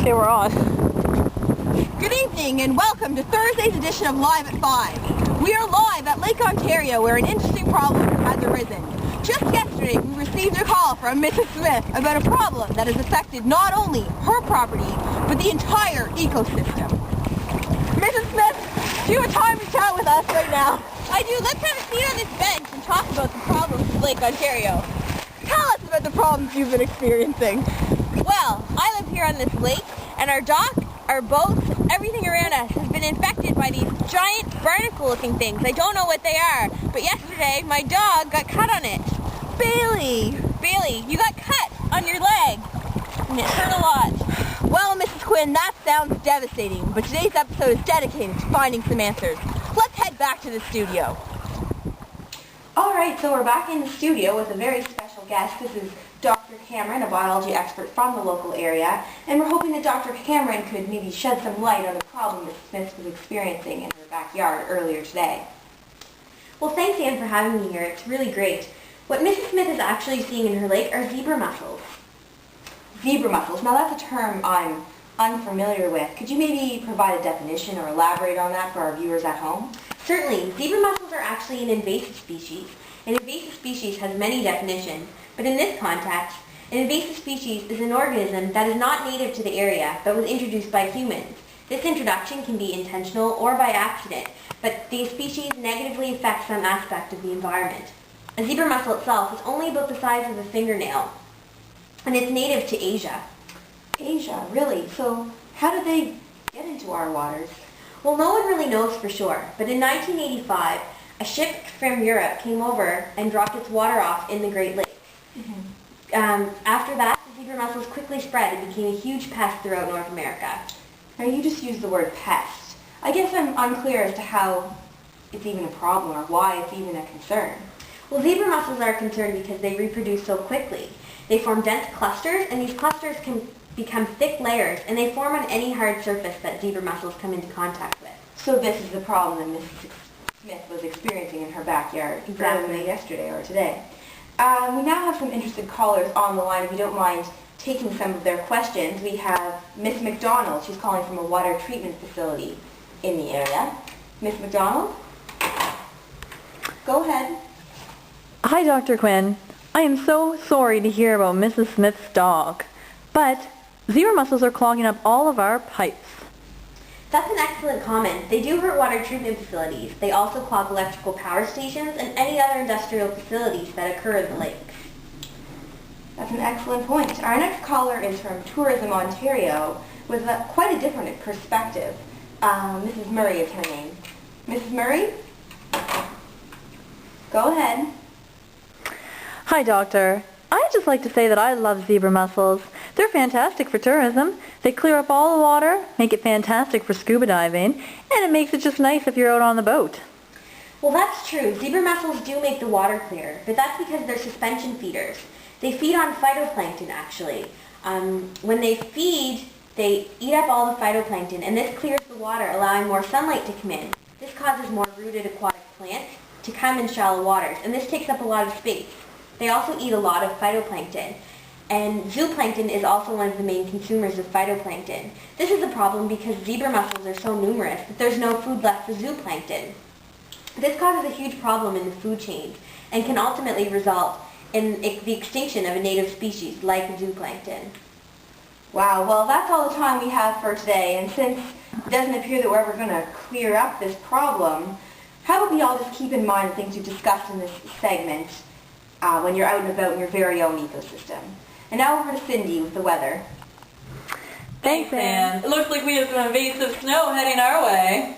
Okay, we're on. Good evening and welcome to Thursday's edition of Live at 5. We are live at Lake Ontario where an interesting problem has arisen. Just yesterday we received a call from Mrs. Smith about a problem that has affected not only her property but the entire ecosystem. Mrs. Smith, do you have time to chat with us right now? I do. Let's have a seat on this bench and talk about the problems of Lake Ontario. Tell us about the problems you've been experiencing. Well, I live here on this lake, and our dock, our boats, everything around us has been infected by these giant barnacle-looking things. I don't know what they are, but yesterday my dog got cut on it. Bailey, you got cut on your leg, and it hurt a lot. Well, Mrs. Quinn, that sounds devastating, but today's episode is dedicated to finding some answers. Let's head back to the studio. Alright, so we're back in the studio with a very special guest. This is Dr. Cameron, a biology expert from the local area, and we're hoping that Dr. Cameron could maybe shed some light on the problem that Smith was experiencing in her backyard earlier today. Well, thanks, Anne, for having me here. It's really great. What Mrs. Smith is actually seeing in her lake are zebra mussels. Zebra mussels. Now that's a term I'm unfamiliar with. Could you maybe provide a definition or elaborate on that for our viewers at home? Certainly. Zebra mussels are actually an invasive species. An invasive species has many definitions, but in this context, an invasive species is an organism that is not native to the area but was introduced by humans. This introduction can be intentional or by accident, but the species negatively affects some aspect of the environment. A zebra mussel itself is only about the size of a fingernail, and it's native to Asia. Asia, really? So how did they get into our waters? Well, no one really knows for sure, but in 1985, a ship from Europe came over and dropped its water off in the Great Lakes. After that, the zebra mussels quickly spread and became a huge pest throughout North America. Now, you just used the word pest. I guess I'm unclear as to how it's even a problem or why it's even a concern. Well, zebra mussels are a concern because they reproduce so quickly. They form dense clusters, and these clusters can become thick layers, and they form on any hard surface that zebra mussels come into contact with. So this is the problem that Mrs. Smith was experiencing in her backyard Exactly. Yesterday or today. We now have some interested callers on the line. If you don't mind taking some of their questions, we have Miss McDonald. She's calling from a water treatment facility in the area. Miss McDonald? Go ahead. Hi, Dr. Quinn. I am so sorry to hear about Mrs. Smith's dog, but zebra mussels are clogging up all of our pipes. That's an excellent comment. They do hurt water treatment facilities. They also clog electrical power stations and any other industrial facilities that occur in the lake. That's an excellent point. Our next caller is from Tourism Ontario with quite a different perspective. Mrs. Murray is her name. Mrs. Murray? Go ahead. Hi, Doctor. I'd just like to say that I love zebra mussels. They're fantastic for tourism. They clear up all the water, make it fantastic for scuba diving, and it makes it just nice if you're out on the boat. Well, that's true. Zebra mussels do make the water clear, but that's because they're suspension feeders. They feed on phytoplankton, actually. When they feed, they eat up all the phytoplankton, and this clears the water, allowing more sunlight to come in. This causes more rooted aquatic plants to come in shallow waters, and this takes up a lot of space. They also eat a lot of phytoplankton, and zooplankton is also one of the main consumers of phytoplankton. This is a problem because zebra mussels are so numerous that there's no food left for zooplankton. This causes a huge problem in the food chain and can ultimately result in the extinction of a native species like zooplankton. Wow, well that's all the time we have for today, and since it doesn't appear that we're ever going to clear up this problem, how about we all just keep in mind the things we've discussed in this segment when you're out and about in your very own ecosystem. And now over to Cindy with the weather. Thanks, Anne. It looks like we have some invasive snow heading our way.